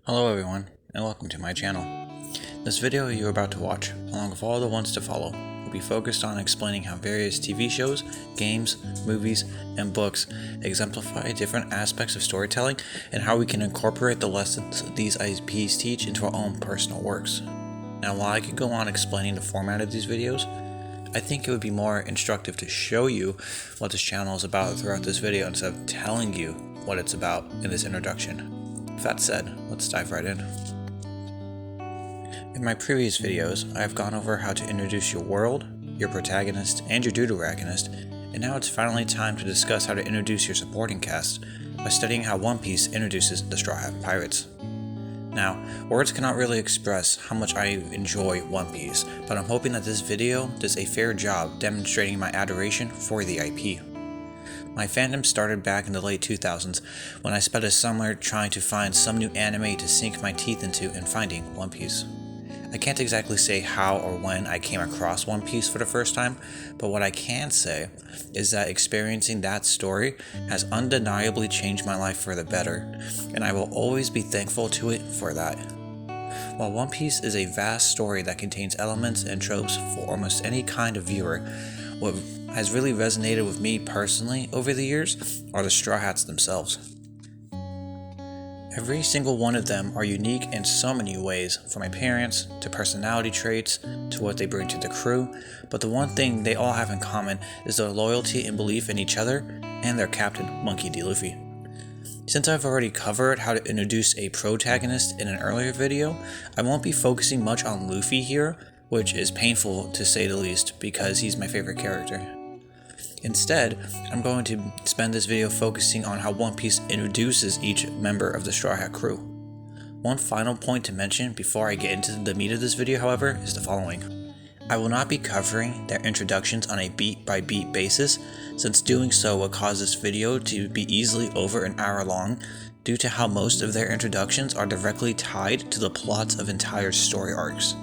Hello everyone, and welcome to my channel. This video you're about to watch, along with all the ones to follow, will be focused on explaining how various TV shows, games, movies, and books exemplify different aspects of storytelling and how we can incorporate the lessons these IPs teach into our own personal works. Now, while I could go on explaining the format of these videos, I think it would be more instructive to show you what this channel is about throughout this video instead of telling you what it's about in this introduction. With that said, let's dive right in. In my previous videos, I have gone over how to introduce your world, your protagonist, and your deuteragonist, and now it's finally time to discuss how to introduce your supporting cast by studying how One Piece introduces the Straw Hat Pirates. Now, words cannot really express how much I enjoy One Piece, but I'm hoping that this video does a fair job demonstrating my adoration for the IP. My fandom started back in the late 2000s when I spent a summer trying to find some new anime to sink my teeth into and finding One Piece. I can't exactly say how or when I came across One Piece for the first time, but what I can say is that experiencing that story has undeniably changed my life for the better, and I will always be thankful to it for that. While One Piece is a vast story that contains elements and tropes for almost any kind of viewer, what has really resonated with me personally over the years are the Straw Hats themselves. Every single one of them are unique in so many ways, from appearance to personality traits to what they bring to the crew, but the one thing they all have in common is their loyalty and belief in each other and their captain, Monkey D. Luffy. Since I've already covered how to introduce a protagonist in an earlier video, I won't be focusing much on Luffy here, which is painful to say the least because he's my favorite character. Instead, I'm going to spend this video focusing on how One Piece introduces each member of the Straw Hat crew. One final point to mention before I get into the meat of this video, however, is the following. I will not be covering their introductions on a beat-by-beat basis, since doing so would cause this video to be easily over an hour long due to how most of their introductions are directly tied to the plots of entire story arcs.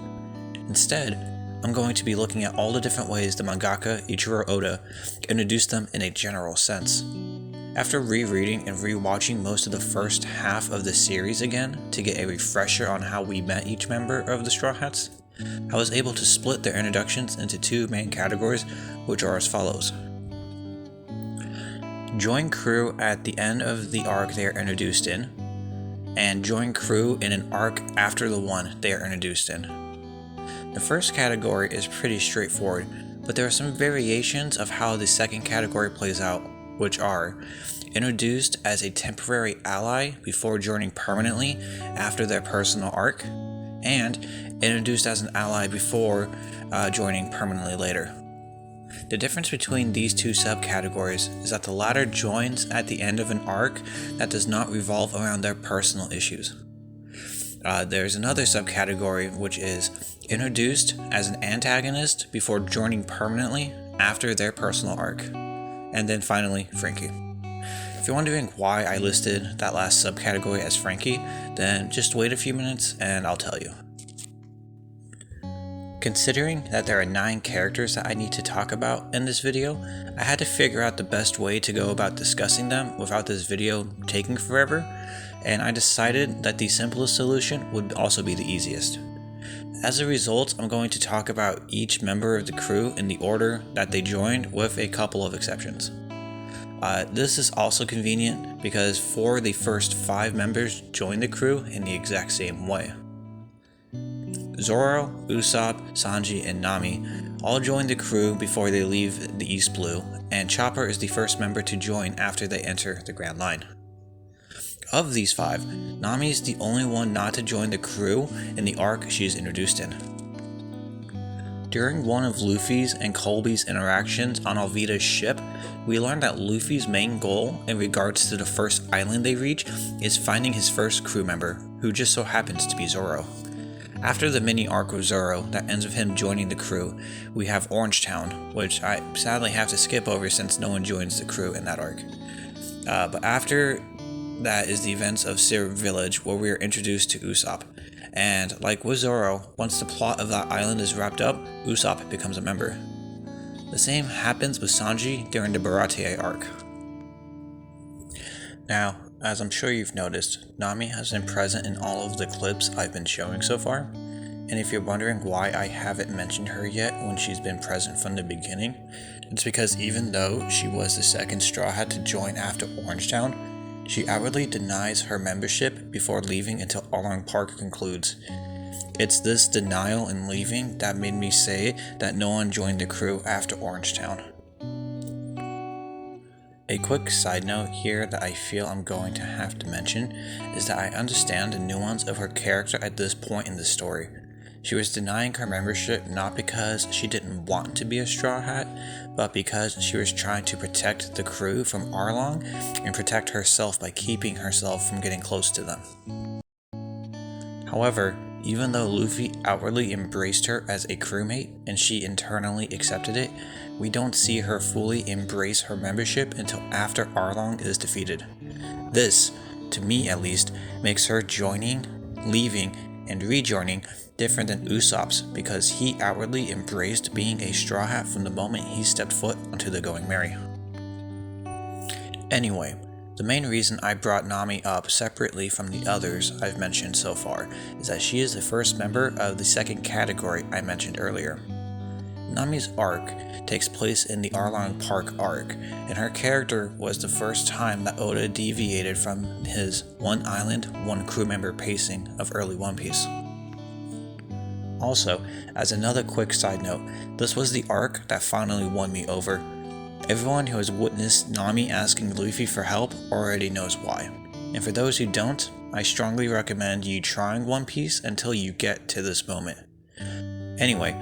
Instead, I'm going to be looking at all the different ways the mangaka Ichiro Oda introduced them in a general sense. After rereading and rewatching most of the first half of the series again to get a refresher on how we met each member of the Straw Hats, I was able to split their introductions into two main categories, which are as follows. Join crew at the end of the arc they are introduced in, and join crew in an arc after the one they are introduced in. The first category is pretty straightforward, but there are some variations of how the second category plays out, which are introduced as a temporary ally before joining permanently after their personal arc, and introduced as an ally before joining permanently later. The difference between these two subcategories is that the latter joins at the end of an arc that does not revolve around their personal issues. There's another subcategory which is introduced as an antagonist before joining permanently after their personal arc. And then finally, Franky. If you're wondering why I listed that last subcategory as Franky, then just wait a few minutes and I'll tell you. Considering that there are 9 characters that I need to talk about in this video, I had to figure out the best way to go about discussing them without this video taking forever, and I decided that the simplest solution would also be the easiest. As a result, I'm going to talk about each member of the crew in the order that they joined, with a couple of exceptions. This is also convenient because 4 of the first 5 members joined the crew in the exact same way. Zoro, Usopp, Sanji, and Nami all join the crew before they leave the East Blue, and Chopper is the first member to join after they enter the Grand Line. Of these 5, Nami is the only one not to join the crew in the arc she is introduced in. During one of Luffy's and Colby's interactions on Alvida's ship, we learned that Luffy's main goal in regards to the first island they reach is finding his first crew member, who just so happens to be Zoro. After the mini arc with Zoro that ends with him joining the crew, we have Orange Town, which I sadly have to skip over since no one joins the crew in that arc. But after that is the events of Syrup Village, where we are introduced to Usopp. And like with Zoro, once the plot of that island is wrapped up, Usopp becomes a member. The same happens with Sanji during the Baratie arc. Now, As I'm sure you've noticed, Nami has been present in all of the clips I've been showing so far. And if you're wondering why I haven't mentioned her yet when she's been present from the beginning, it's because even though she was the second Straw Hat to join after Orangetown, she outwardly denies her membership before leaving until Arlong Park concludes. It's this denial and leaving that made me say that no one joined the crew after Orangetown. A quick side note here that I feel I'm going to have to mention is that I understand the nuance of her character at this point in the story. She was denying her membership not because she didn't want to be a Straw Hat, but because she was trying to protect the crew from Arlong and protect herself by keeping herself from getting close to them. However, even though Luffy outwardly embraced her as a crewmate and she internally accepted it, we don't see her fully embrace her membership until after Arlong is defeated. This, to me at least, makes her joining, leaving, and rejoining different than Usopp's because he outwardly embraced being a Straw Hat from the moment he stepped foot onto the Going Merry. Anyway, the main reason I brought Nami up separately from the others I've mentioned so far is that she is the first member of the second category I mentioned earlier. Nami's arc takes place in the Arlong Park arc, and her character was the first time that Oda deviated from his one island, one crew member pacing of early One Piece. Also, as another quick side note, this was the arc that finally won me over. Everyone who has witnessed Nami asking Luffy for help already knows why. And for those who don't, I strongly recommend you trying One Piece until you get to this moment. Anyway,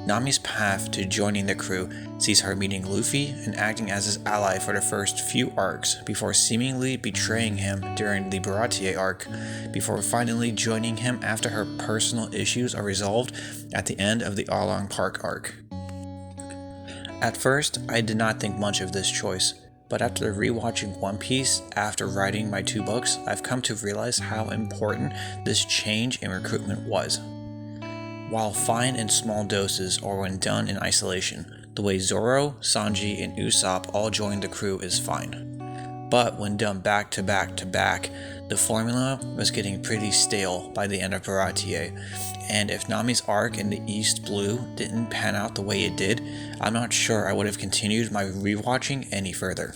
Nami's path to joining the crew sees her meeting Luffy and acting as his ally for the first few arcs before seemingly betraying him during the Baratie arc, before finally joining him after her personal issues are resolved at the end of the Arlong Park arc. At first, I did not think much of this choice, but after rewatching One Piece after writing my 2 books, I've come to realize how important this change in recruitment was. While fine in small doses or when done in isolation, the way Zoro, Sanji, and Usopp all joined the crew is fine. But when done back to back to back, the formula was getting pretty stale by the end of Baratie, and if Nami's arc in the East Blue didn't pan out the way it did, I'm not sure I would have continued my rewatching any further.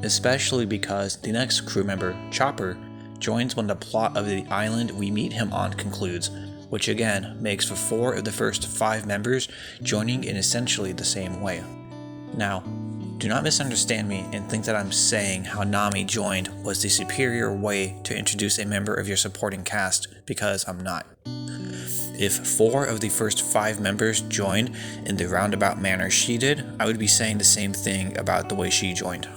Especially because the next crew member, Chopper, joins when the plot of the island we meet him on concludes, which again makes for 4 of the first 5 members joining in essentially the same way. Now, do not misunderstand me and think that I'm saying how Nami joined was the superior way to introduce a member of your supporting cast, because I'm not. If 4 of the first 5 members joined in the roundabout manner she did, I would be saying the same thing about the way she joined.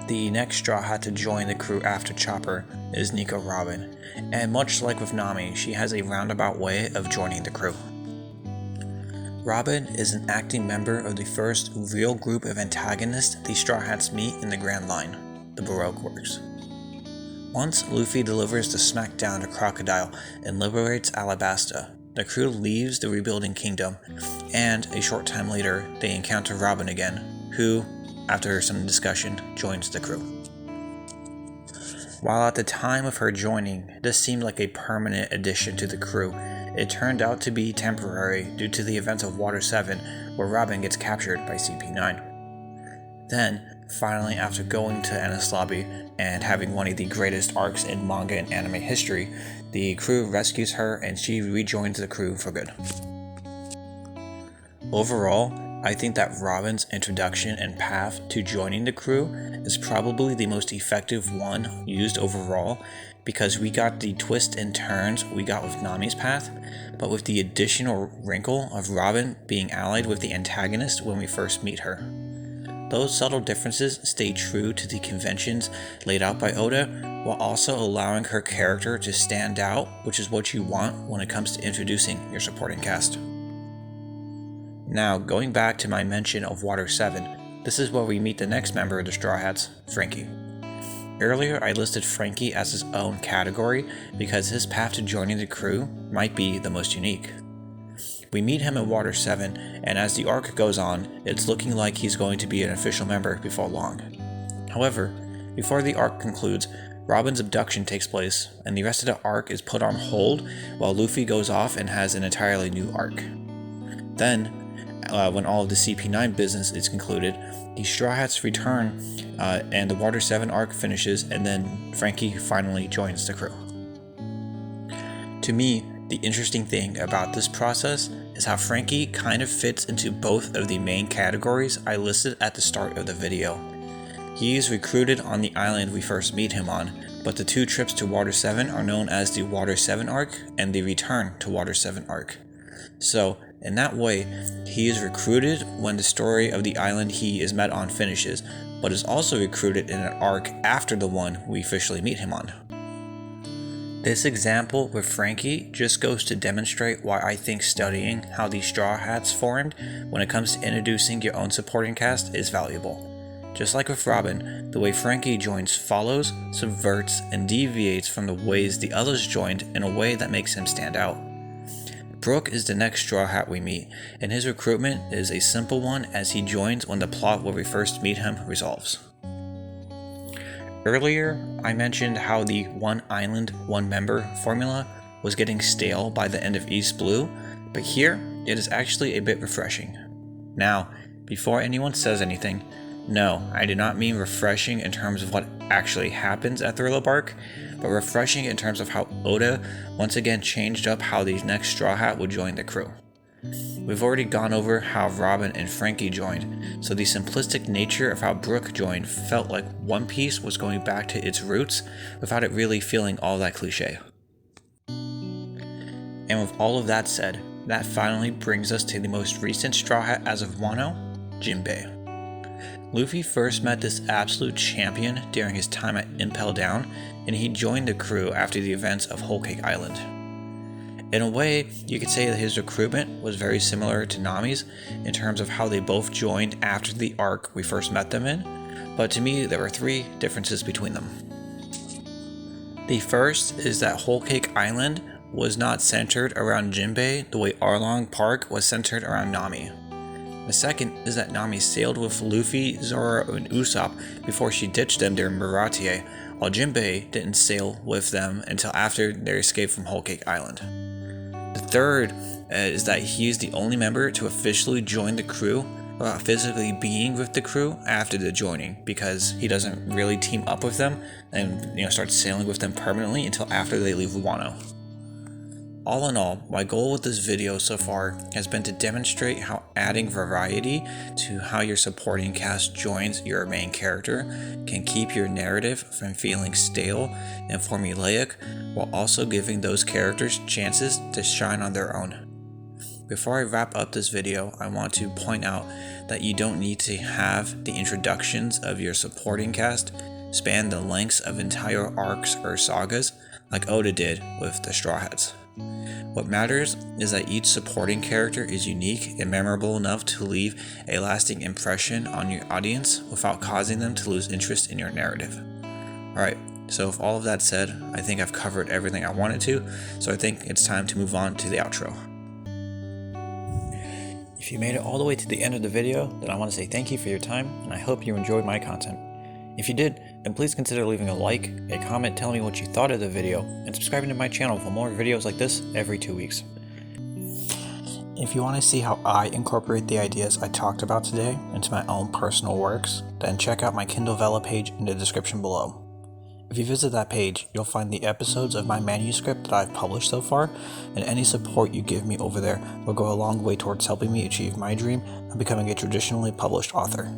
The next Straw Hat to join the crew after Chopper is Nico Robin, and much like with Nami, she has a roundabout way of joining the crew. Robin is an acting member of the first real group of antagonists the Straw Hats meet in the Grand Line, the Baroque Works. Once Luffy delivers the smackdown to Crocodile and liberates Alabasta, the crew leaves the rebuilding kingdom, and a short time later they encounter Robin again, who, after some discussion, joins the crew. While at the time of her joining, this seemed like a permanent addition to the crew, it turned out to be temporary due to the events of Water 7, where Robin gets captured by CP9. Then, finally after going to Enies Lobby and having one of the greatest arcs in manga and anime history, the crew rescues her and she rejoins the crew for good. Overall, I think that Robin's introduction and path to joining the crew is probably the most effective one used overall, because we got the twists and turns we got with Nami's path, but with the additional wrinkle of Robin being allied with the antagonist when we first meet her. Those subtle differences stay true to the conventions laid out by Oda, while also allowing her character to stand out, which is what you want when it comes to introducing your supporting cast. Now, going back to my mention of Water 7, this is where we meet the next member of the Straw Hats, Franky. Earlier, I listed Franky as his own category because his path to joining the crew might be the most unique. We meet him in Water 7, and as the arc goes on, it's looking like he's going to be an official member before long. However, before the arc concludes, Robin's abduction takes place, and the rest of the arc is put on hold while Luffy goes off and has an entirely new arc. Then, when all of the CP9 business is concluded, the Straw Hats return and the Water 7 arc finishes, and then Franky finally joins the crew. To me, the interesting thing about this process is how Franky kind of fits into both of the main categories I listed at the start of the video. He is recruited on the island we first meet him on, but the 2 trips to Water 7 are known as the Water 7 arc and the Return to Water 7 arc. So, in that way, he is recruited when the story of the island he is met on finishes, but is also recruited in an arc after the one we officially meet him on. This example with Franky just goes to demonstrate why I think studying how the Straw Hats formed when it comes to introducing your own supporting cast is valuable. Just like with Robin, the way Franky joins follows, subverts, and deviates from the ways the others joined in a way that makes him stand out. Brook is the next Straw Hat we meet, and his recruitment is a simple one as he joins when the plot where we first meet him resolves. Earlier, I mentioned how the one island, one member formula was getting stale by the end of East Blue, but here, it is actually a bit refreshing. Now, before anyone says anything, no, I do not mean refreshing in terms of what actually happens at Thriller Bark, but refreshing in terms of how Oda once again changed up how the next Straw Hat would join the crew. We've already gone over how Robin and Franky joined, so the simplistic nature of how Brook joined felt like One Piece was going back to its roots without it really feeling all that cliche. And with all of that said, that finally brings us to the most recent Straw Hat as of Wano, Jinbei. Luffy first met this absolute champion during his time at Impel Down, and he joined the crew after the events of Whole Cake Island. In a way, you could say that his recruitment was very similar to Nami's in terms of how they both joined after the arc we first met them in, but to me there were 3 differences between them. The first is that Whole Cake Island was not centered around Jinbei the way Arlong Park was centered around Nami. The second is that Nami sailed with Luffy, Zoro, and Usopp before she ditched them during Baratie, while Jinbei didn't sail with them until after their escape from Whole Cake Island. The third is that he is the only member to officially join the crew without physically being with the crew after the joining, because he doesn't really team up with them and start sailing with them permanently until after they leave Wano. All in all, my goal with this video so far has been to demonstrate how adding variety to how your supporting cast joins your main character can keep your narrative from feeling stale and formulaic, while also giving those characters chances to shine on their own. Before I wrap up this video, I want to point out that you don't need to have the introductions of your supporting cast span the lengths of entire arcs or sagas like Oda did with the Straw Hats. What matters is that each supporting character is unique and memorable enough to leave a lasting impression on your audience without causing them to lose interest in your narrative. Alright, so with all of that said, I think I've covered everything I wanted to, so I think it's time to move on to the outro. If you made it all the way to the end of the video, then I want to say thank you for your time, and I hope you enjoyed my content. If you did, then please consider leaving a like, a comment telling me what you thought of the video, and subscribing to my channel for more videos like this every 2 weeks. If you want to see how I incorporate the ideas I talked about today into my own personal works, then check out my Kindle Vella page in the description below. If you visit that page, you'll find the episodes of my manuscript that I've published so far, and any support you give me over there will go a long way towards helping me achieve my dream of becoming a traditionally published author.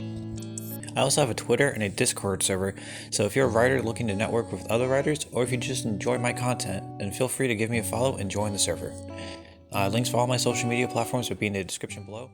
I also have a Twitter and a Discord server, so if you're a writer looking to network with other writers, or if you just enjoy my content, then feel free to give me a follow and join the server. Links for all my social media platforms will be in the description below.